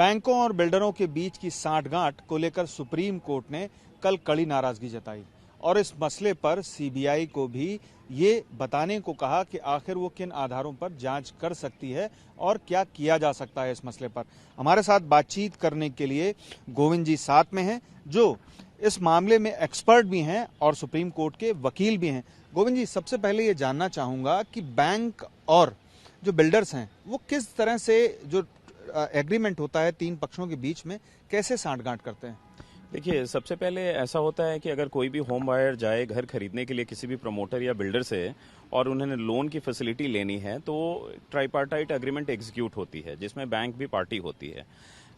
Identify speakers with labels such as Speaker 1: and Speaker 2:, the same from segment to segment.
Speaker 1: बैंकों और बिल्डरों के बीच की सांठगांठ को लेकर सुप्रीम कोर्ट ने कल कड़ी नाराजगी जताई और इस मसले पर सीबीआई को भी ये बताने को कहा कि आखिर वो किन आधारों पर जांच कर सकती है और क्या किया जा सकता है इस मसले पर। हमारे साथ बातचीत करने के लिए गोविंद जी साथ में हैं, जो इस मामले में एक्सपर्ट भी हैं और सुप्रीम कोर्ट के वकील भी हैं। गोविंद जी, सबसे पहले ये जानना चाहूंगा कि बैंक और जो बिल्डर्स हैं वो किस तरह से जो एग्रीमेंट होता है तीन पक्षों के बीच में, कैसे सांठगांठ करते हैं?
Speaker 2: देखिए, सबसे पहले ऐसा होता है कि अगर कोई भी होम बायर जाए घर खरीदने के लिए किसी भी प्रमोटर या बिल्डर से और उन्होंने लोन की फैसिलिटी लेनी है तो ट्राइपार्टाइट एग्रीमेंट एग्जीक्यूट होती है जिसमें बैंक भी पार्टी होती है।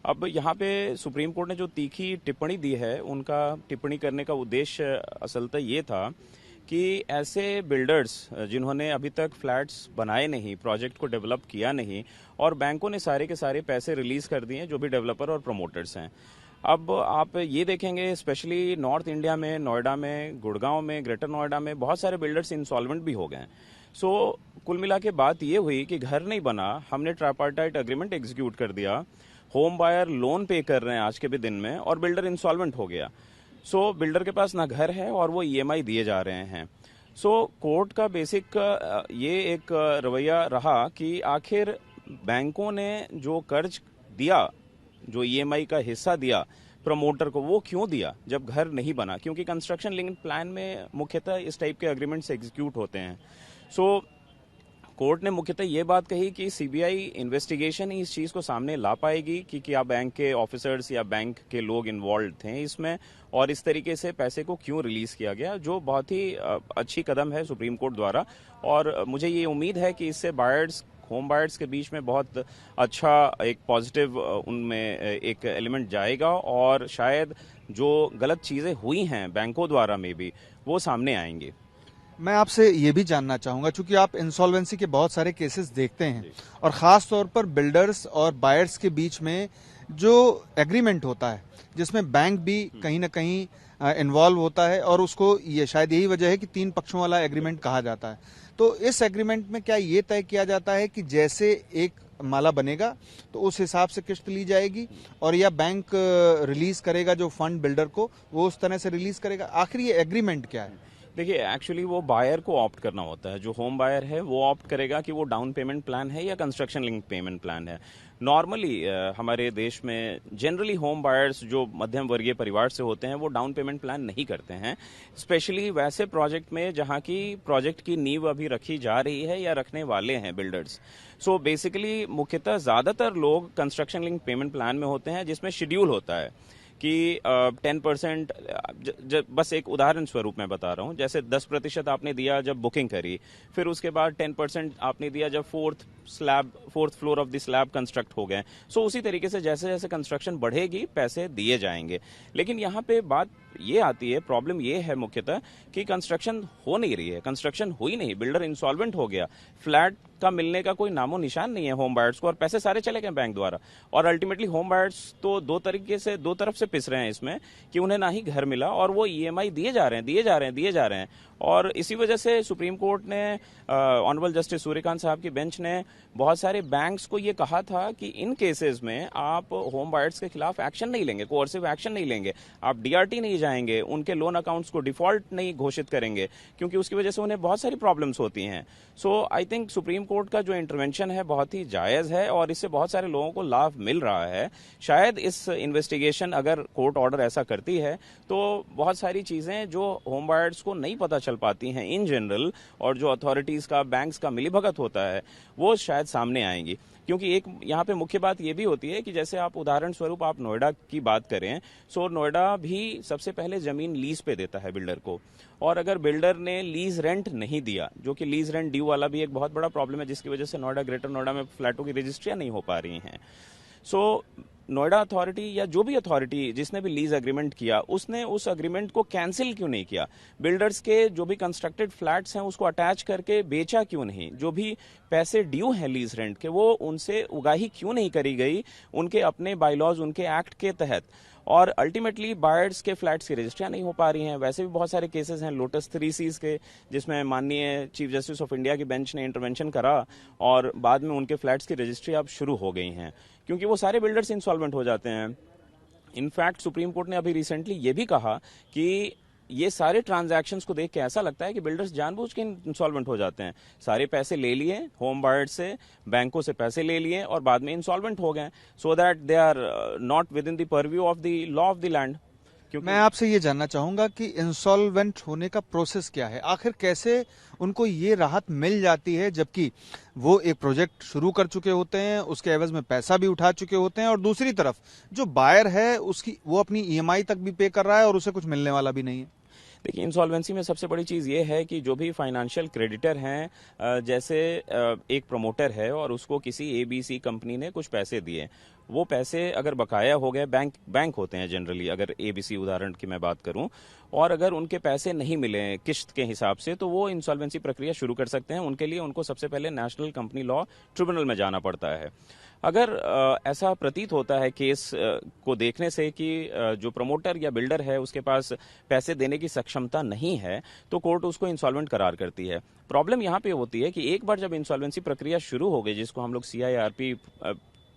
Speaker 2: अब यहाँ पे सुप्रीम कोर्ट ने जो तीखी टिप्पणी दी है, उनका टिप्पणी करने का उद्देश्य असलता ये था कि ऐसे बिल्डर्स जिन्होंने अभी तक फ्लैट्स बनाए नहीं, प्रोजेक्ट को डेवलप किया नहीं और बैंकों ने सारे के सारे पैसे रिलीज कर दिए जो भी डेवलपर और प्रमोटर्स हैं। अब आप ये देखेंगे स्पेशली नॉर्थ इंडिया में, नोएडा में, गुड़गांव में, ग्रेटर नोएडा में बहुत सारे बिल्डर्स इंसॉल्वेंट भी हो गए हैं। सो कुल मिला के बात ये हुई कि घर नहीं बना, हमने ट्राइपार्टाइट एग्रीमेंट एग्जीक्यूट कर दिया, होम बायर लोन पे कर रहे हैं आज के भी दिन में और बिल्डर इंसॉल्वेंट हो गया। सो बिल्डर के पास ना घर है और वो ईएमआई दिए जा रहे हैं। सो कोर्ट का बेसिक ये एक रवैया रहा कि आखिर बैंकों ने जो कर्ज दिया, जो ईएमआई का हिस्सा दिया प्रमोटर को, वो क्यों दिया जब घर नहीं बना? क्योंकि कंस्ट्रक्शन लिंक्ड प्लान में मुख्यतः इस टाइप के एग्रीमेंट्स एग्जीक्यूट होते हैं। सो कोर्ट ने मुख्यतः ये बात कही कि सीबीआई इन्वेस्टिगेशन ही इस चीज को सामने ला पाएगी कि क्या बैंक के ऑफिसर्स या बैंक के लोग इन्वॉल्व थे इसमें और इस तरीके से पैसे को क्यों रिलीज किया गया, जो बहुत ही अच्छी कदम है सुप्रीम कोर्ट द्वारा। और मुझे ये उम्मीद है कि इससे बायर्स, होम बायर्स के बीच में बहुत अच्छा एक पॉजिटिव उनमें एक एलिमेंट जाएगा और शायद जो गलत चीजें हुई हैं बैंकों द्वारा में भी वो सामने आएंगी।
Speaker 1: मैं आपसे ये भी जानना चाहूंगा, चूंकि आप इंसॉल्वेंसी के बहुत सारे केसेस देखते हैं और खास तौर पर बिल्डर्स और बायर्स के बीच में जो एग्रीमेंट होता है जिसमें बैंक भी कहीं ना कहीं इन्वॉल्व होता है और उसको ये शायद यही वजह है कि तीन पक्षों वाला एग्रीमेंट कहा जाता है। तो इस एग्रीमेंट में क्या ये तय किया जाता है कि जैसे एक माला बनेगा तो उस हिसाब से किस्त ली जाएगी और या बैंक रिलीज करेगा जो फंड बिल्डर को, वो उस तरह से रिलीज करेगा? आखिर ये एग्रीमेंट क्या है?
Speaker 2: देखिए, एक्चुअली वो बायर को ऑप्ट करना होता है। जो होम बायर है वो ऑप्ट करेगा कि वो डाउन पेमेंट प्लान है या कंस्ट्रक्शन लिंक पेमेंट प्लान है। नॉर्मली हमारे देश में जनरली होम बायर्स जो मध्यम वर्गीय परिवार से होते हैं वो डाउन पेमेंट प्लान नहीं करते हैं, स्पेशली वैसे प्रोजेक्ट में जहां की प्रोजेक्ट की नींव अभी रखी जा रही है या रखने वाले हैं बिल्डर्स। सो बेसिकली मुख्यतः ज्यादातर लोग कंस्ट्रक्शन लिंक पेमेंट प्लान में होते हैं जिसमें शेड्यूल होता है कि 10%, बस एक उदाहरण स्वरूप मैं बता रहा हूं, जैसे 10% आपने दिया जब बुकिंग करी, फिर उसके बाद 10% आपने दिया जब fourth floor of the slab construct हो गए। सो उसी तरीके से जैसे जैसे कंस्ट्रक्शन बढ़ेगी पैसे दिए जाएंगे। लेकिन यहाँ पे बात ये आती है, प्रॉब्लम ये है मुख्यतः कि कंस्ट्रक्शन हो नहीं रही है, कंस्ट्रक्शन हुई नहीं, बिल्डर इंसॉल्वेंट हो गया, फ्लैट का मिलने का कोई नामो निशान नहीं है होम बायर्स को और पैसे सारे चले गए बैंक द्वारा। और अल्टीमेटली होम बायर्स तो दो तरफ से पिस रहे हैं इसमें कि उन्हें ना ही घर मिला और वो ईएमआई दिए जा रहे हैं। और इसी वजह से सुप्रीम कोर्ट ने, ऑनरेबल जस्टिस सूर्यकांत साहब की बेंच ने बहुत सारे बैंक्स को ये कहा था कि इन केसेस में आप होम बायर्स के खिलाफ एक्शन नहीं लेंगे, कोर्सिव एक्शन नहीं लेंगे, आप डीआरटी नहीं जाएंगे, उनके लोन अकाउंट्स को डिफॉल्ट नहीं घोषित करेंगे, क्योंकि उसकी वजह से उन्हें बहुत सारी प्रॉब्लम्स होती हैं। सो आई थिंक सुप्रीम कोर्ट का जो इंटरवेंशन है बहुत ही जायज है और इससे बहुत सारे लोगों को लाभ मिल रहा है। शायद इस इन्वेस्टिगेशन, अगर कोर्ट ऑर्डर ऐसा करती है तो बहुत सारी चीजें जो होम बायर्स को नहीं पता चल पाती हैं इन जनरल और जो अथॉरिटीज का, बैंक्स का मिलीभगत होता है, वो शायद सामने आएंगी। क्योंकि एक यहाँ पे मुख्य बात ये भी होती है कि जैसे आप उदाहरण स्वरूप आप नोएडा की बात करें, सो नोएडा भी सबसे पहले जमीन लीज पे देता है बिल्डर को, और अगर बिल्डर ने लीज रेंट नहीं दिया, जो कि लीज रेंट ड्यू वाला भी एक बहुत बड़ा प्रॉब्लम है जिसकी वजह से नोएडा, ग्रेटर नोएडा में फ्लैटों की रजिस्ट्रियां नहीं हो पा रही हैं। सो नोएडा अथॉरिटी या जो भी अथॉरिटी जिसने भी लीज एग्रीमेंट किया, उसने उस एग्रीमेंट को कैंसिल क्यों नहीं किया? बिल्डर्स के जो भी कंस्ट्रक्टेड फ्लैट्स हैं उसको अटैच करके बेचा क्यों नहीं? जो भी पैसे ड्यू हैं लीज रेंट के, वो उनसे उगाही क्यों नहीं करी गई उनके अपने बायलॉज, उनके एक्ट के तहत? और अल्टीमेटली बायर्स के फ्लैट्स की रजिस्ट्रियां नहीं हो पा रही हैं। वैसे भी बहुत सारे केसेस हैं लोटस 3Cs के, जिसमें माननीय चीफ जस्टिस ऑफ इंडिया की बेंच ने इंटरवेंशन करा और बाद में उनके फ्लैट्स की रजिस्ट्री अब शुरू हो गई हैं, क्योंकि वो सारे बिल्डर्स इंसॉल्वेंट हो जाते हैं। इनफैक्ट सुप्रीम कोर्ट ने अभी रिसेंटली ये भी कहा कि ये सारे ट्रांजैक्शंस को देख के ऐसा लगता है कि बिल्डर्स जानबूझ के इंसॉल्वेंट हो जाते हैं। सारे पैसे ले लिए होम बायर्स से, बैंकों से पैसे ले लिए और बाद में इंसॉल्वेंट हो गए, so that they are not within the purview of the law of the land.
Speaker 1: मैं आपसे ये जानना चाहूंगा कि इंसॉल्वेंट होने का प्रोसेस क्या है, आखिर कैसे उनको ये राहत मिल जाती है, जबकि वो एक प्रोजेक्ट शुरू कर चुके होते हैं, उसके एवज में पैसा भी उठा चुके होते हैं, और दूसरी तरफ जो बायर है उसकी वो अपनी ईएमआई तक भी पे कर रहा है और उसे कुछ मिलने वाला भी नहीं है।
Speaker 2: देखिए, इंसॉल्वेंसी में सबसे बड़ी चीज़ ये है कि जो भी फाइनेंशियल क्रेडिटर हैं, जैसे एक प्रमोटर है और उसको किसी एबीसी कंपनी ने कुछ पैसे दिए, वो पैसे अगर बकाया हो गए, बैंक होते हैं जनरली, अगर एबीसी उदाहरण की मैं बात करूं, और अगर उनके पैसे नहीं मिले किश्त के हिसाब से, तो वो इंसॉल्वेंसी प्रक्रिया शुरू कर सकते हैं। उनके लिए उनको सबसे पहले नेशनल कंपनी लॉ ट्रिब्यूनल में जाना पड़ता है। अगर ऐसा प्रतीत होता है केस को देखने से कि जो प्रमोटर या बिल्डर है उसके पास पैसे देने की सक्षमता नहीं है, तो कोर्ट उसको इंसॉल्वेंट करार करती है। प्रॉब्लम यहाँ पे होती है कि एक बार जब इंसॉल्वेंसी प्रक्रिया शुरू हो गई, जिसको हम लोग सीआईआरपी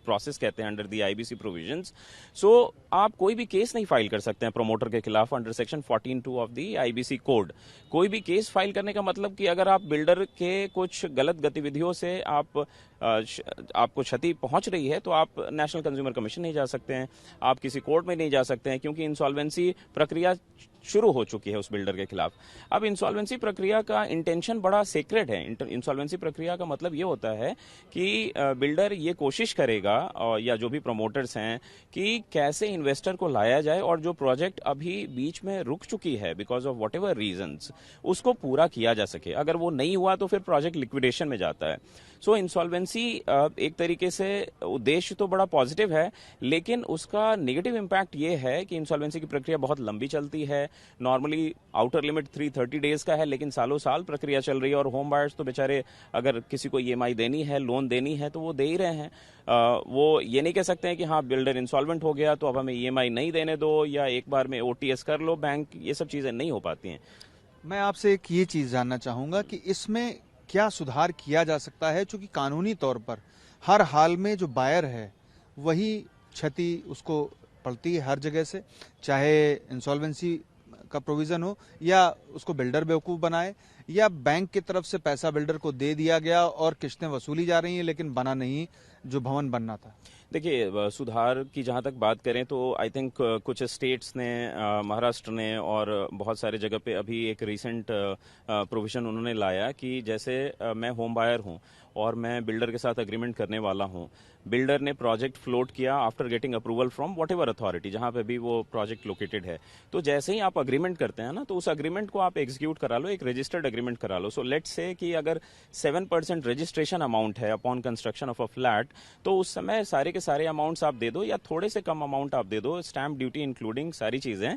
Speaker 2: प्रोसेस कहते हैं अंडर दी आईबीसी प्रोविजंस, सो आप कोई भी केस नहीं फाइल कर सकते हैं प्रमोटर के खिलाफ under section 14(2) of the IBC code. कोई भी केस फाइल करने का मतलब कि अगर आप बिल्डर के कुछ गलत गतिविधियों से आपको क्षति पहुंच रही है, तो आप नेशनल कंज्यूमर कमीशन नहीं जा सकते हैं, आप किसी कोर्ट में नहीं जा सकते हैं, क्योंकि इंसॉल्वेंसी प्रक्रिया शुरू हो चुकी है उस बिल्डर के खिलाफ। अब इंसॉल्वेंसी प्रक्रिया का इंटेंशन बड़ा सीक्रेट है। इंसॉल्वेंसी प्रक्रिया का मतलब ये होता है कि बिल्डर ये कोशिश करेगा, या जो भी प्रमोटर्स हैं, कि कैसे इन्वेस्टर को लाया जाए और जो प्रोजेक्ट अभी बीच में रुक चुकी है because of what ever reasons, उसको पूरा किया जा सके। अगर वो नहीं हुआ तो फिर प्रोजेक्ट लिक्विडेशन में जाता है। सो इंसॉल्वेंसी एक तरीके से उद्देश्य तो बड़ा पॉजिटिव है, लेकिन उसका नेगेटिव इम्पैक्ट ये है कि इंसॉल्वेंसी की प्रक्रिया बहुत लंबी चलती है। नॉर्मली आउटर लिमिट 330 डेज का है, लेकिन सालों साल प्रक्रिया चल रही है, और होम बायर्स तो बेचारे अगर किसी को ईएमआई देनी है, लोन देनी है, तो वो दे ही रहे हैं। वो ये नहीं कह सकते हैं कि हाँ बिल्डर इंसॉल्वेंट हो गया तो अब हमें ईएमआई नहीं देने दो, या एक बार में ओटीएस कर लो बैंक, ये सब चीजें नहीं हो पाती हैं।
Speaker 1: मैं आपसे एक ये चीज जानना चाहूंगा कि इसमें क्या सुधार किया जा सकता है, क्योंकि कानूनी तौर पर हर हाल में जो बायर है वही क्षति उसको पड़ती है हर जगह से, चाहे इंसॉल्वेंसी का प्रोविजन हो या उसको बिल्डर बेवकूफ बनाए, या बैंक की तरफ से पैसा बिल्डर को दे दिया गया और किस्तें वसूली जा रही हैं लेकिन बना नहीं जो भवन बनना था।
Speaker 2: देखिए, सुधार की जहाँ तक बात करें तो आई थिंक कुछ स्टेट्स ने, महाराष्ट्र ने और बहुत सारे जगह पे अभी एक रीसेंट प्रोविजन उन्होंने लाया कि जैसे मैं होम बायर हूँ और मैं बिल्डर के साथ अग्रीमेंट करने वाला हूँ, बिल्डर ने प्रोजेक्ट फ्लोट किया after getting approval from what ever authority जहाँ पे भी वो प्रोजेक्ट लोकेटेड है, तो जैसे ही आप अग्रीमेंट करते हैं ना, तो उस अग्रीमेंट को आप एग्जीक्यूट करा लो, एक रजिस्टर्ड अग्रीमेंट करा लो। सो लेट्स से कि अगर 7% रजिस्ट्रेशन अमाउंट है upon construction of a flat, तो उस समय सारे के सारे अमाउंट्स आप दे दो, या थोड़े से कम अमाउंट आप दे दो, स्टैम्प ड्यूटी इंक्लूडिंग सारी चीजें,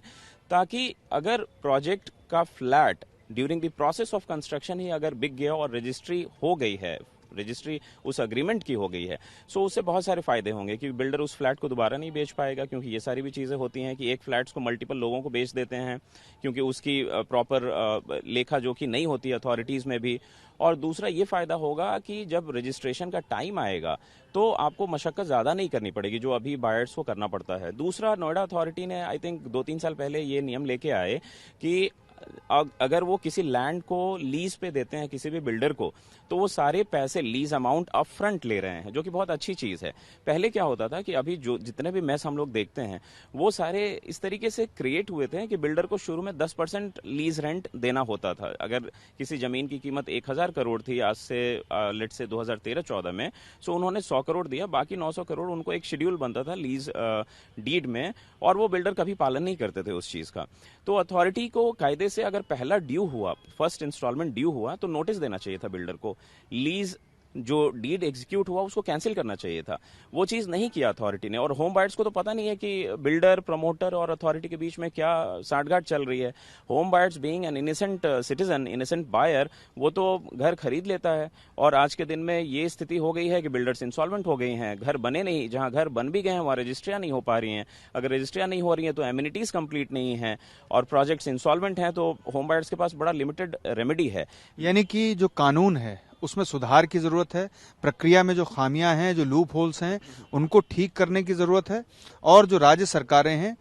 Speaker 2: ताकि अगर प्रोजेक्ट का flat during the process of construction ही अगर बिक गया और रजिस्ट्री हो गई है, रजिस्ट्री उस अग्रीमेंट की हो गई है, सो उससे बहुत सारे फायदे होंगे कि बिल्डर उस फ्लैट को दोबारा नहीं बेच पाएगा, क्योंकि ये सारी भी चीजें होती हैं कि एक फ्लैट्स को मल्टीपल लोगों को बेच देते हैं क्योंकि उसकी प्रॉपर लेखा जोखी नहीं होती अथॉरिटीज में भी। और दूसरा ये फायदा होगा कि जब रजिस्ट्रेशन का टाइम आएगा तो आपको मशक्कत ज्यादा नहीं करनी पड़ेगी जो अभी बायर्स को करना पड़ता है। दूसरा, नोएडा अथॉरिटी ने आई थिंक 2-3 साल पहले ये नियम लेके आए कि अगर वो किसी लैंड को लीज पे देते हैं किसी भी बिल्डर को, तो वो सारे पैसे लीज अमाउंट अप फ्रंट ले रहे हैं, जो कि बहुत अच्छी चीज है। पहले क्या होता था कि अभी जो जितने भी मैस हम लोग देखते हैं वो सारे इस तरीके से क्रिएट हुए थे कि बिल्डर को शुरू में 10% लीज रेंट देना होता था। अगर किसी जमीन की कीमत 1000 करोड़ थी आज से लेट से 2013-14 में, सो उन्होंने 100 करोड़ दिया, बाकी 900 करोड़ उनको एक शेड्यूल बनता था लीज डीड में, और वो बिल्डर कभी पालन नहीं करते थे उस चीज का। तो अथॉरिटी को कायदे से अगर पहला ड्यू हुआ, फर्स्ट इंस्टॉलमेंट ड्यू हुआ, तो नोटिस देना चाहिए था बिल्डर को, लीज जो डीड एग्जीक्यूट हुआ उसको कैंसिल करना चाहिए था। वो चीज नहीं किया अथॉरिटी ने, और होम बायर्स को तो पता नहीं है कि बिल्डर, प्रमोटर और अथॉरिटी के बीच में क्या साठगांठ चल रही है। Home buyers being an innocent citizen, innocent buyer, वो तो घर खरीद लेता है, और आज के दिन में ये स्थिति हो गई है कि बिल्डर्स इंसॉल्वेंट हो गई हैं, घर बने नहीं, जहां घर बन भी गए हैं वहां रजिस्ट्रियां नहीं हो पा रही हैं, अगर रजिस्ट्रियां नहीं हो रही हैं तो एमिनिटीज कंप्लीट नहीं है, और प्रोजेक्ट्स इंसॉल्वेंट हैं, तो होम बायर्स के पास बड़ा लिमिटेड रेमेडी है।
Speaker 1: यानी कि जो कानून है उसमें सुधार की जरूरत है, प्रक्रिया में जो खामियां हैं, जो लूप होल्स हैं, उनको ठीक करने की जरूरत है। और जो राज्य सरकारें हैं,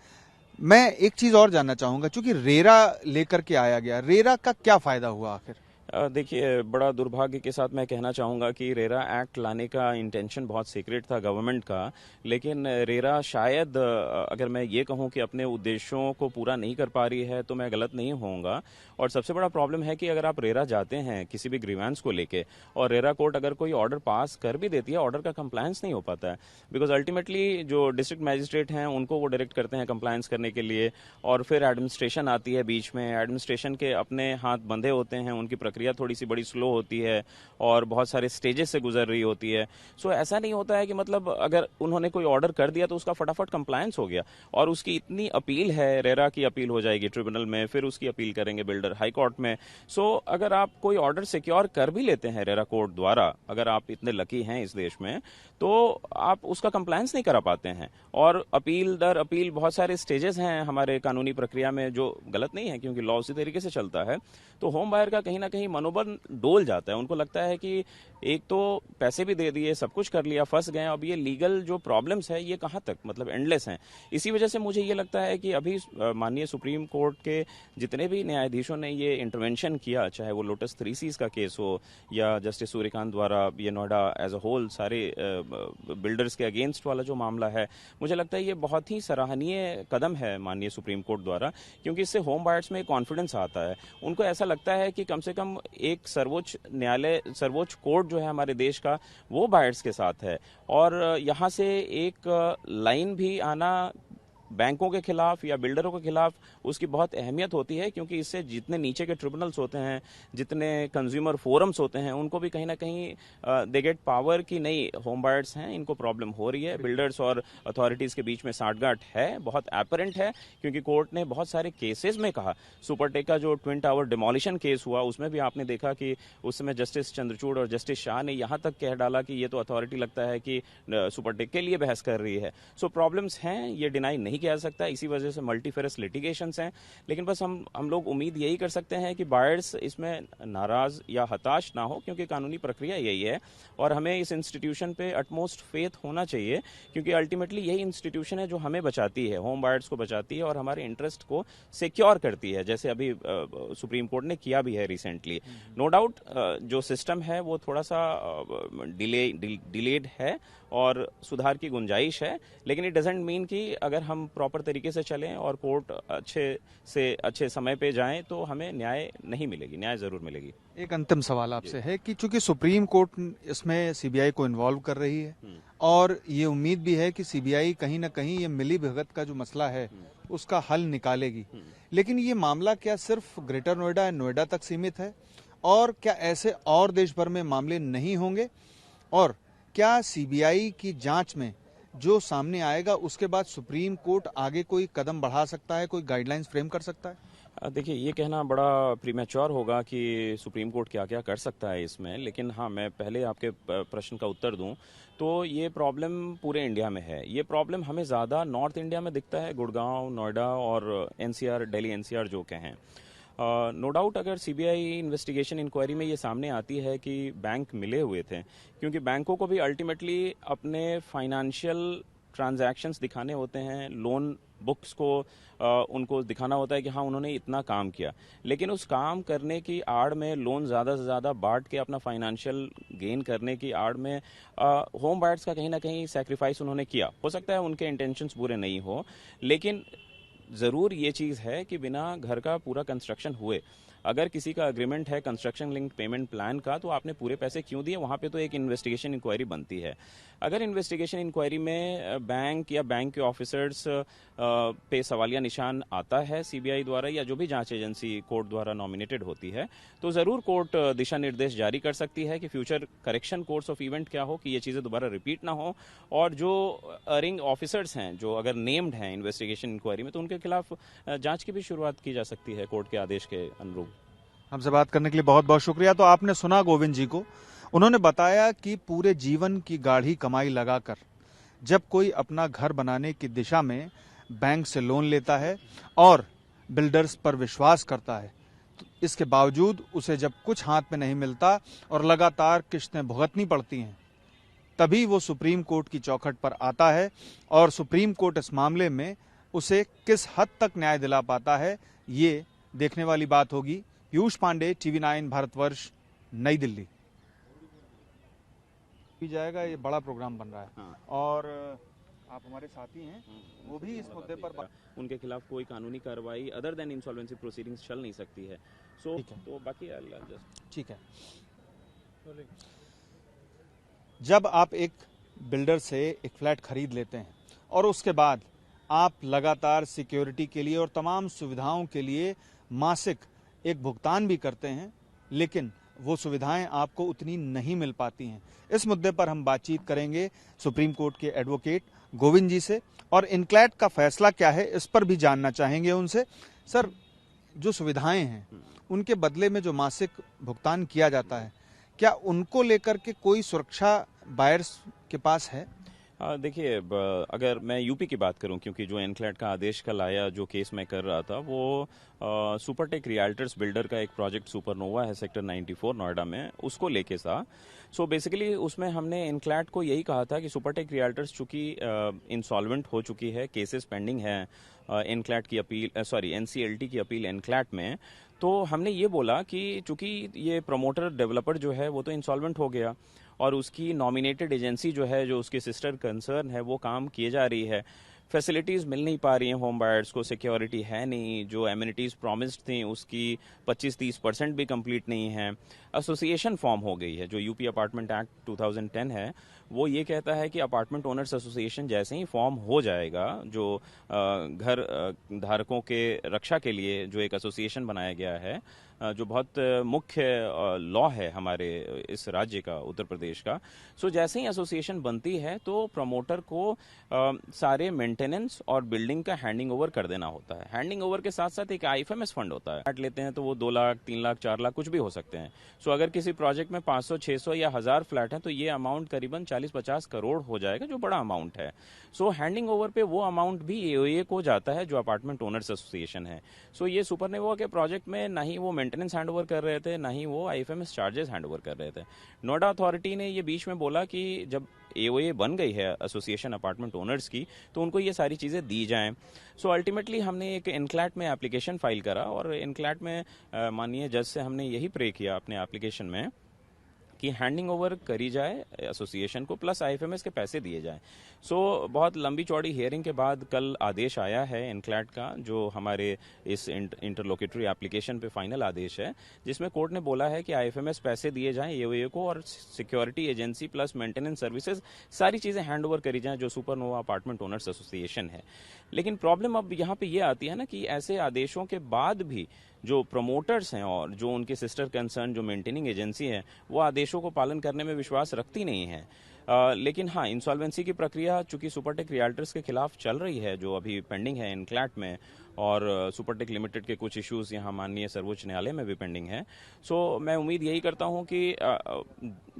Speaker 1: मैं एक चीज और जानना चाहूंगा, चूंकि रेरा लेकर के आया गया, रेरा का क्या फायदा हुआ आखिर?
Speaker 2: देखिए, बड़ा दुर्भाग्य के साथ मैं कहना चाहूँगा कि रेरा एक्ट लाने का इंटेंशन बहुत सीक्रेट था गवर्नमेंट का, लेकिन रेरा शायद अगर मैं ये कहूँ कि अपने उद्देश्यों को पूरा नहीं कर पा रही है तो मैं गलत नहीं होऊंगा। और सबसे बड़ा प्रॉब्लम है कि अगर आप रेरा जाते हैं किसी भी ग्रीवेंस को लेके और रेरा कोर्ट अगर कोई ऑर्डर पास कर भी देती है, ऑर्डर का कंप्लायंस नहीं हो पाता है, बिकॉज अल्टीमेटली जो डिस्ट्रिक्ट मैजिस्ट्रेट हैं उनको वो डायरेक्ट करते हैं कंप्लायंस करने के लिए, और फिर एडमिनिस्ट्रेशन आती है बीच में। एडमिनिस्ट्रेशन के अपने हाथ बंधे होते हैं, उनकी प्रक्रिया थोड़ी सी बड़ी स्लो होती है और बहुत सारे स्टेजेस से गुजर रही होती है। सो ऐसा नहीं होता है कि मतलब अगर उन्होंने कोई ऑर्डर कर दिया तो उसका फटाफट कंप्लायंस हो गया, और उसकी इतनी अपील है, रेरा की अपील हो जाएगी ट्रिब्यूनल में, फिर उसकी अपील करेंगे बिल्डर हाई कोर्ट में। सो अगर आप कोई ऑर्डर सिक्योर कर भी लेते हैं रेरा कोर्ट द्वारा, अगर आप इतने लकी हैं इस देश में, तो आप उसका कंप्लायंस नहीं करा पाते हैं। और अपील दर अपील बहुत सारे स्टेजेस हैं हमारे कानूनी प्रक्रिया में, जो गलत नहीं है क्योंकि लॉ उसी तरीके से चलता है। तो होम बायर का कहीं ना कहीं मनोबल डोल जाता है। उनको लगता है कि एक तो पैसे भी दे दिए, सब कुछ कर लिया, फंस गए, अब ये लीगल जो प्रॉब्लम्स है ये कहाँ तक, मतलब एंडलेस हैं। इसी वजह से मुझे ये लगता है कि अभी माननीय सुप्रीम कोर्ट के जितने भी न्यायाधीशों ने ये इंटरवेंशन किया, चाहे वो लोटस 3Cs का केस हो या जस्टिस सूर्यकांत द्वारा ये नोएडा एज अ होल सारे बिल्डर्स के अगेंस्ट वाला जो मामला है, मुझे लगता है ये बहुत ही सराहनीय कदम है माननीय सुप्रीम कोर्ट द्वारा, क्योंकि इससे होम बायर्स में कॉन्फिडेंस आता है। उनको ऐसा लगता है कि कम से कम एक सर्वोच्च न्यायालय, सर्वोच्च कोर्ट जो है हमारे देश का, वो बायर्स के साथ है। और यहाँ से एक लाइन भी आना बैंकों के खिलाफ या बिल्डरों के खिलाफ, उसकी बहुत अहमियत होती है, क्योंकि इससे जितने नीचे के ट्रिब्यूनल्स होते हैं, जितने कंज्यूमर फोरम्स होते हैं, उनको भी कहीं ना कहीं दे गेट पावर कि नहीं, होम बायर्स हैं, इनको प्रॉब्लम हो रही है। बिल्डर्स और अथॉरिटीज के बीच में साठगांठ है, बहुत एपरेंट है, क्योंकि कोर्ट ने बहुत सारे केसेस में कहा। सुपरटेक का जो ट्विन टावर डिमोलिशन केस हुआ, उसमें भी आपने देखा कि उस समय जस्टिस चंद्रचूड़ और जस्टिस शाह ने यहाँ तक कह डाला कि ये तो अथॉरिटी लगता है कि सुपरटेक के लिए बहस कर रही है। सो प्रॉब्लम्स हैं, ये डिनाई नहीं किया जा सकता, इसी वजह से मल्टीफेरस लिटिगेशंस हैं। लेकिन बस हम लोग उम्मीद यही कर सकते हैं कि बायर्स इसमें नाराज या हताश ना हो, क्योंकि कानूनी प्रक्रिया यही है और हमें इस इंस्टीट्यूशन पे अटमोस्ट फेथ होना चाहिए, क्योंकि अल्टीमेटली यही इंस्टीट्यूशन है जो हमें बचाती है, होम बायर्स को बचाती है और हमारे इंटरेस्ट को सिक्योर करती है, जैसे अभी सुप्रीम कोर्ट ने किया भी है रिसेंटली। नो डाउट जो सिस्टम है वो थोड़ा सा डिलेड है और सुधार की गुंजाइश है, लेकिन इट डजंट मीन कि अगर हम प्रॉपर तरीके से चलें और कोर्ट अच्छे समय पे जाएं तो हमें न्याय नहीं मिलेगी, न्याय जरूर मिलेगी।
Speaker 1: एक अंतिम सवाल आपसे है कि चूंकि सुप्रीम कोर्ट इसमें सीबीआई को इन्वॉल्व कर रही है और ये उम्मीद भी है कि सीबीआई कहीं ना कहीं ये मिली भगत का जो मसला है उसका हल निकालेगी, लेकिन ये मामला क्या सिर्फ ग्रेटर नोएडा या नोएडा तक सीमित है, और क्या ऐसे और देश भर में मामले नहीं होंगे? और क्या सीबीआई की जांच में जो सामने आएगा उसके बाद सुप्रीम कोर्ट आगे कोई कदम बढ़ा सकता है, कोई गाइडलाइंस फ्रेम कर सकता है?
Speaker 2: देखिए, ये कहना बड़ा प्रीमेच्योर होगा कि सुप्रीम कोर्ट क्या क्या कर सकता है इसमें, लेकिन हाँ, मैं पहले आपके प्रश्न का उत्तर दूं तो ये प्रॉब्लम पूरे इंडिया में है। ये प्रॉब्लम हमें ज़्यादा नॉर्थ इंडिया में दिखता है, गुड़गांव, नोएडा और एनसीआर, दिल्ली एनसीआर जो कहें। नो डाउट अगर सीबीआई इन्वेस्टिगेशन इंक्वायरी में ये सामने आती है कि बैंक मिले हुए थे, क्योंकि बैंकों को भी अल्टीमेटली अपने फाइनेंशियल ट्रांजैक्शंस दिखाने होते हैं, लोन बुक्स को उनको दिखाना होता है कि हाँ उन्होंने इतना काम किया, लेकिन उस काम करने की आड़ में लोन ज़्यादा से ज़्यादा बांट के अपना फाइनेंशियल गेन करने की आड़ में होम बायर्स का कहीं ना कहीं सैक्रिफाइस उन्होंने किया। हो सकता है उनके इंटेंशंस बुरे नहीं हो, लेकिन ज़रूर ये चीज़ है कि बिना घर का पूरा कंस्ट्रक्शन हुए, अगर किसी का अग्रीमेंट है कंस्ट्रक्शन लिंक पेमेंट प्लान का, तो आपने पूरे पैसे क्यों दिए, वहाँ पे तो एक इन्वेस्टिगेशन इंक्वायरी बनती है। अगर इन्वेस्टिगेशन इंक्वायरी में बैंक या बैंक के ऑफिसर्स पे सवालिया निशान आता है सीबीआई द्वारा या जो भी जांच एजेंसी कोर्ट द्वारा नॉमिनेटेड होती है, तो ज़रूर कोर्ट दिशा निर्देश जारी कर सकती है कि future correction course of event क्या हो, कि ये चीज़ें दोबारा रिपीट ना हो, और जो अरिंग ऑफिसर्स हैं जो अगर नेम्ड हैं इन्वेस्टिगेशन इंक्वायरी में, तो उनके खिलाफ जांच की भी शुरुआत की जा सकती है कोर्ट के आदेश के अनुरूप।
Speaker 1: हमसे बात करने के लिए बहुत बहुत शुक्रिया। तो आपने सुना गोविंद जी को, उन्होंने बताया कि पूरे जीवन की गाढ़ी कमाई लगाकर जब कोई अपना घर बनाने की दिशा में बैंक से लोन लेता है और बिल्डर्स पर विश्वास करता है, इसके बावजूद उसे जब कुछ हाथ में नहीं मिलता और लगातार किश्तें भुगतनी पड़ती हैं, तभी वो सुप्रीम कोर्ट की चौखट पर आता है और सुप्रीम कोर्ट इस मामले में उसे किस हद तक न्याय दिला पाता है, ये देखने वाली बात होगी। पीयूष पांडे, TV9 भारतवर्ष, नई दिल्ली। जाएगा, ये बड़ा प्रोग्राम बन रहा है।
Speaker 2: हाँ।
Speaker 1: और आप हमारे साथी हैं, वो भी इस मुद्दे पर
Speaker 2: उनके खिलाफ कोई कानूनी कार्रवाई अदर देन इंसॉल्वेंसी प्रोसीडिंग्स चल नहीं सकती है। सो तो बाकी जस्ट
Speaker 1: ठीक है। जब आप एक बिल्डर से एक फ्लैट खरीद लेते हैं और उसके बाद आप लगातार सिक्योरिटी के लिए और तमाम सुविधाओं के लिए मासिक एक भुगतान भी करते हैं, लेकिन वो सुविधाएं आपको उतनी नहीं मिल पाती हैं। इस मुद्दे पर हम बातचीत करेंगे सुप्रीम कोर्ट के एडवोकेट गोविंद जी से, और इनक्लैट का फैसला क्या है इस पर भी जानना चाहेंगे उनसे। सर, जो सुविधाएं हैं उनके बदले में जो मासिक भुगतान किया जाता है, क्या उनको लेकर के कोई सुरक्षा बायर्स के पास है?
Speaker 2: देखिए, अगर मैं यूपी की बात करूं, क्योंकि जो एनक्लैट का आदेश कल आया, जो केस मैं कर रहा था, वो सुपरटेक रियल्टर्स बिल्डर का एक प्रोजेक्ट सुपरनोवा है सेक्टर 94 नोएडा में, उसको लेके था। सो बेसिकली उसमें हमने एनक्लैट को यही कहा था कि सुपरटेक रियल्टर्स चूंकि इंसॉल्वेंट हो चुकी है, केसेस पेंडिंग है एनक्लैट की अपील, एनसीएलटी की अपील एनक्लैट में, तो हमने ये बोला कि चूंकि ये प्रमोटर डेवलपर जो है वो तो इंसॉल्वेंट हो गया और उसकी नॉमिनेटेड एजेंसी जो है, जो उसकी सिस्टर कंसर्न है, वो काम किए जा रही है, फैसिलिटीज़ मिल नहीं पा रही हैं होम बायर्स को, सिक्योरिटी है नहीं, जो एमिनिटीज़ प्रॉमिस्ड थी उसकी 25-30% भी कंप्लीट नहीं है। एसोसिएशन फॉर्म हो गई है, जो यूपी अपार्टमेंट एक्ट 2010 है, वो ये कहता है कि अपार्टमेंट ओनर्स एसोसिएशन जैसे ही फॉर्म हो जाएगा, जो घर धारकों के रक्षा के लिए जो एक एसोसिएशन बनाया गया है, जो बहुत मुख्य लॉ है हमारे इस राज्य का, उत्तर प्रदेश का। सो जैसे ही एसोसिएशन बनती है तो प्रमोटर को सारे मेंटेनेंस और बिल्डिंग का हैंडिंग ओवर कर देना होता है। हैंडिंग ओवर के साथ साथ एक आईएफएमएस फंड होता है, फ्लैट लेते हैं तो वो 2 लाख, 3 लाख, 4 लाख कुछ भी हो सकते हैं। सो अगर किसी प्रोजेक्ट में 500, 600 या 1000 फ्लैट है तो ये अमाउंट करीबन 40-50 करोड़ हो जाएगा, जो बड़ा अमाउंट है। सो हैंडिंग ओवर पे वो अमाउंट भी एओए को जाता है, जो अपार्टमेंट ओनर्स एसोसिएशन है। सो ये सुपरनोवा के प्रोजेक्ट में ना ही वो मेंटेनेंस हैंड ओवर कर रहे थे, ना ही वो आईएफएमएस चार्जेस हैंड ओवर कर रहे थे। नोएडा अथॉरिटी ने ये बीच में बोला कि जब एओए बन गई है एसोसिएशन अपार्टमेंट ओनर्स की, तो उनको ये सारी चीज़ें दी जाएं। सो अल्टीमेटली हमने एक एनक्लैट में एप्लीकेशन फाइल करा और एनक्लैट में माननीय जज से हमने यही प्रे किया अपने एप्लीकेशन में कि हैंडिंग ओवर करी जाए एसोसिएशन को, प्लस आईएफएमएस के पैसे दिए जाएं। सो बहुत लंबी चौड़ी हियरिंग के बाद कल आदेश आया है एनक्लैट का, जो हमारे इस इंटरलोकेटरी एप्लीकेशन पे फाइनल आदेश है, जिसमें कोर्ट ने बोला है कि आईएफएमएस पैसे दिए जाएं एओए को और security agency plus maintenance services सारी चीज़ें हैंड ओवर करी जाएं, जो सुपरनोवा अपार्टमेंट ओनर्स एसोसिएशन है। लेकिन प्रॉब्लम अब यहाँ पे ये आती है ना कि ऐसे आदेशों के बाद भी जो प्रमोटर्स हैं और जो उनके सिस्टर कंसर्न जो मेंटेनिंग एजेंसी है, वो आदेशों को पालन करने में विश्वास रखती नहीं है। लेकिन हाँ, इंसॉल्वेंसी की प्रक्रिया चूंकि सुपरटेक रियल्टर्स के खिलाफ चल रही है, जो अभी पेंडिंग है एनक्लैट में, और सुपरटेक लिमिटेड के कुछ इश्यूज यहाँ माननीय सर्वोच्च न्यायालय में भी पेंडिंग है। सो मैं उम्मीद यही करता हूँ कि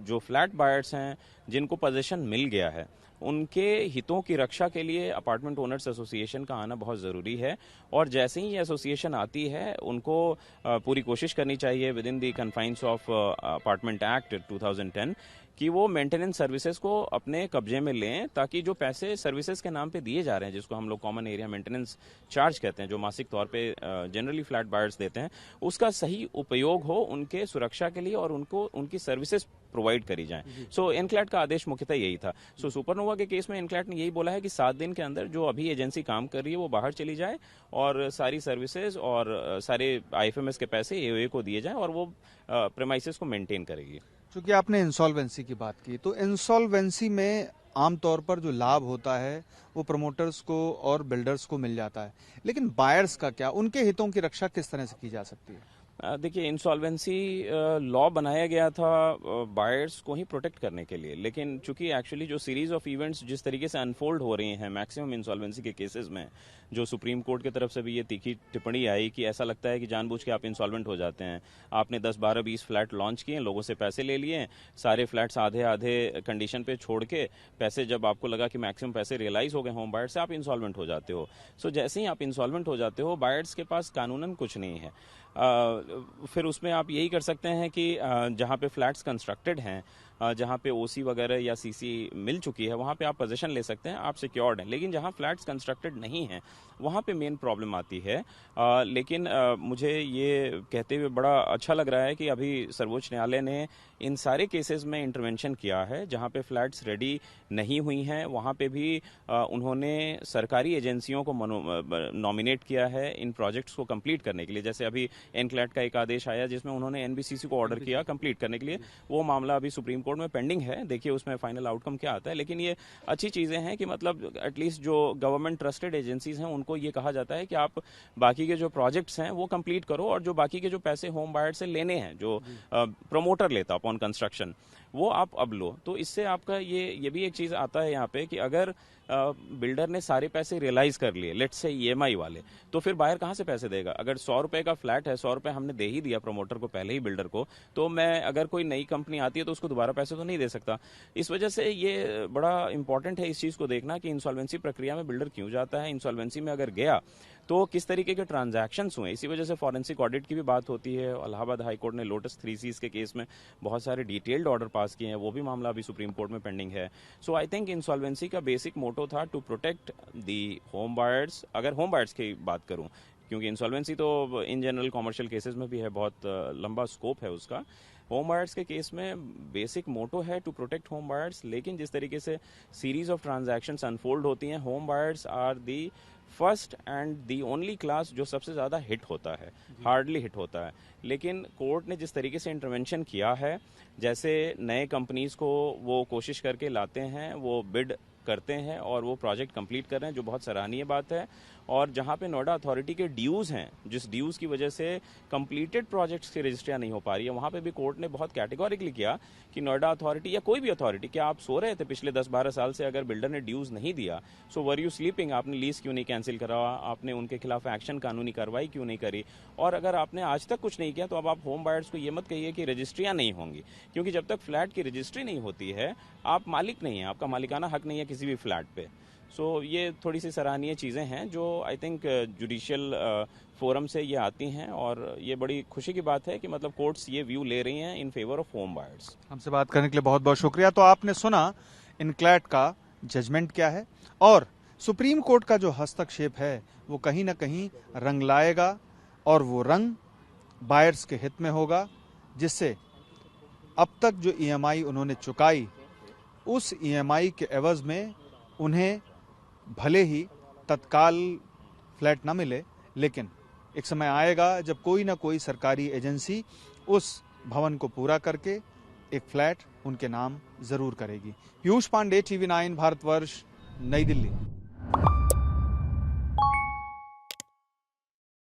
Speaker 2: जो फ्लैट बायर्स हैं जिनको पोजीशन मिल गया है, उनके हितों की रक्षा के लिए अपार्टमेंट ओनर्स एसोसिएशन का आना बहुत ज़रूरी है। और जैसे ही ये एसोसिएशन आती है, उनको पूरी कोशिश करनी चाहिए with in the confines of apartment act 2010 कि वो मेंटेनेंस सर्विसेज को अपने कब्जे में लें, ताकि जो पैसे सर्विसेज के नाम पे दिए जा रहे हैं, जिसको हम लोग कॉमन एरिया मेंटेनेंस चार्ज कहते हैं, जो मासिक तौर पे जनरली फ्लैट बायर्स देते हैं, उसका सही उपयोग हो उनके सुरक्षा के लिए और उनको उनकी सर्विसेज प्रोवाइड करी जाएं। सो एनक्लैट का आदेश मुख्यतः यही था। सो सुपरनोवा के केस में एनक्लैट ने यही बोला है कि 7 दिन के अंदर जो अभी एजेंसी काम कर रही है वो बाहर चली जाए और सारी सर्विसेज और सारे आईएफएमएस के पैसे एओए को दिए जाएं और वो प्रेमाइसेस को मेंटेन करेगी।
Speaker 1: क्योंकि आपने इंसॉल्वेंसी की बात की, तो इंसॉल्वेंसी में आमतौर पर जो लाभ होता है वो प्रमोटर्स को और बिल्डर्स को मिल जाता है, लेकिन बायर्स का क्या, उनके हितों की रक्षा किस तरह से की जा सकती है?
Speaker 2: देखिए, इंसॉल्वेंसी लॉ बनाया गया था बायर्स को ही प्रोटेक्ट करने के लिए, लेकिन चूंकि एक्चुअली जो सीरीज ऑफ इवेंट्स जिस तरीके से अनफोल्ड हो रही हैं मैक्सिमम इंसॉल्वेंसी के केसेस में, जो सुप्रीम कोर्ट की तरफ से भी ये तीखी टिप्पणी आई कि ऐसा लगता है कि जानबूझ के आप इंसॉल्वेंट हो जाते हैं। आपने 10, 12, 20 फ्लैट लॉन्च किए, लोगों से पैसे ले लिए, सारे फ्लैट्स आधे आधे कंडीशन पे छोड़ के पैसे, जब आपको लगा कि मैक्सिमम पैसे रियलाइज हो गए होम बायर्स से, आप इंसॉल्वेंट हो जाते हो। सो जैसे ही आप इंसॉल्वेंट हो जाते हो, बायर्स के पास कानूनन कुछ नहीं है। फिर उसमें आप यही कर सकते हैं कि जहाँ पे फ्लैट्स कंस्ट्रक्टेड हैं, जहाँ पे ओसी वगैरह या सीसी मिल चुकी है, वहाँ पे आप पोजीशन ले सकते हैं, आप सिक्योर्ड हैं। लेकिन जहाँ फ्लैट्स कंस्ट्रक्टेड नहीं हैं, वहाँ पे मेन प्रॉब्लम आती है। लेकिन मुझे ये कहते हुए बड़ा अच्छा लग रहा है कि अभी सर्वोच्च न्यायालय ने इन सारे केसेस में इंटरवेंशन किया है। जहाँ पे फ्लैट्स रेडी नहीं हुई हैं, वहाँ पे भी उन्होंने सरकारी एजेंसियों को नॉमिनेट किया है इन प्रोजेक्ट्स को कंप्लीट करने के लिए। जैसे अभी एनक्लैट का एक आदेश आया जिसमें उन्होंने एनबीसीसी को ऑर्डर किया कंप्लीट करने के लिए। वो मामला अभी सुप्रीम कोर्ट में पेंडिंग है, देखिए उसमें फाइनल आउटकम क्या आता है। लेकिन ये अच्छी चीजें हैं कि मतलब एटलीस्ट जो गवर्नमेंट ट्रस्टेड एजेंसीज हैं उनको ये कहा जाता है कि आप बाकी के जो प्रोजेक्ट्स हैं वो कंप्लीट करो, और जो बाकी के जो पैसे होम बायर से लेने हैं, जो प्रमोटर लेता अपॉन कंस्ट्रक्शन, वो आप अब लो। तो इससे आपका ये भी एक चीज आता है यहाँ पे कि अगर बिल्डर ने सारे पैसे रियलाइज कर लिए, लेट्स से ईएमआई वाले, तो फिर बायर कहाँ से पैसे देगा? अगर 100 रुपए का फ्लैट है, 100 रुपए हमने दे ही दिया प्रमोटर को पहले ही बिल्डर को, तो मैं अगर कोई नई कंपनी आती है तो उसको दोबारा पैसे तो नहीं दे सकता। इस वजह से ये बड़ा इंपॉर्टेंट है इस चीज को देखना कि इंसॉल्वेंसी प्रक्रिया में बिल्डर क्यों जाता है, इंसॉल्वेंसी में अगर गया तो किस तरीके के ट्रांजैक्शंस हुए। इसी वजह से फॉरेंसिक ऑडिट की भी बात होती है। इलाहाबाद हाई कोर्ट ने लोटस 3Cs के केस में बहुत सारे डिटेल्ड ऑर्डर पास किए हैं, वो भी मामला अभी सुप्रीम कोर्ट में पेंडिंग है। सो आई थिंक इंसॉल्वेंसी का बेसिक मोटो था to protect the home buyers. अगर होम बायर्स की बात करूं, क्योंकि इंसॉल्वेंसी तो इन जनरल कॉमर्शियल केसेस में भी है, बहुत लंबा स्कोप है उसका। होम बायर्स के केस में बेसिक मोटो है टू प्रोटेक्ट होम बायर्स। लेकिन जिस तरीके से सीरीज ऑफ ट्रांजैक्शंस अनफोल्ड होती हैं, home buyers are the first and the only class जो सबसे ज्यादा हिट होता है, हार्डली हिट होता है। लेकिन कोर्ट ने जिस तरीके से इंटरवेंशन किया है, जैसे नए कंपनीज को वो कोशिश करके लाते हैं, वो बिड करते हैं और वो प्रोजेक्ट कंप्लीट कर रहे हैं, जो बहुत सराहनीय बात है। और जहां पे नोएडा अथॉरिटी के ड्यूज हैं, जिस ड्यूज की वजह से कंप्लीटेड प्रोजेक्ट्स की रजिस्ट्रियां नहीं हो पा रही है, वहां पे भी कोर्ट ने बहुत कैटेगोरिकली किया कि नोएडा अथॉरिटी या कोई भी अथॉरिटी, क्या आप सो रहे थे पिछले 10-12 साल से? अगर बिल्डर ने ड्यूज नहीं दिया, सो वर यू स्लीपिंग? आपने लीज क्यों नहीं कैंसिल करा? आपने उनके खिलाफ एक्शन, कानूनी कार्रवाई क्यों नहीं करी? और अगर आपने आज तक कुछ नहीं किया, तो अब आप होम बायर्स को ये मत कहिए कि रजिस्ट्रियां नहीं होंगी, क्योंकि जब तक फ्लैट की रजिस्ट्री नहीं होती है, आप मालिक नहीं है, आपका मालिकाना हक नहीं है किसी भी फ्लैट पे। सो ये थोड़ी सी सराहनीय चीज़ें हैं जो आई थिंक जुडिशियल फोरम से ये आती हैं, और ये बड़ी खुशी की बात है कि मतलब कोर्ट्स ये व्यू ले रही हैं in favour of home buyers.
Speaker 1: हमसे बात करने के लिए बहुत बहुत शुक्रिया। तो आपने सुना इनक्लैट का जजमेंट क्या है, और सुप्रीम कोर्ट का जो हस्तक्षेप है वो कहीं ना कहीं रंग लाएगा, और वो रंग बायर्स के हित में होगा, जिससे अब तक जो ईएमआई उन्होंने चुकाई, उस ईएमआई के एवज में उन्हें भले ही तत्काल फ्लैट ना मिले, लेकिन एक समय आएगा जब कोई ना कोई सरकारी एजेंसी उस भवन को पूरा करके एक फ्लैट उनके नाम जरूर करेगी। पीयूष पांडे, TV9 भारतवर्ष, नई दिल्ली।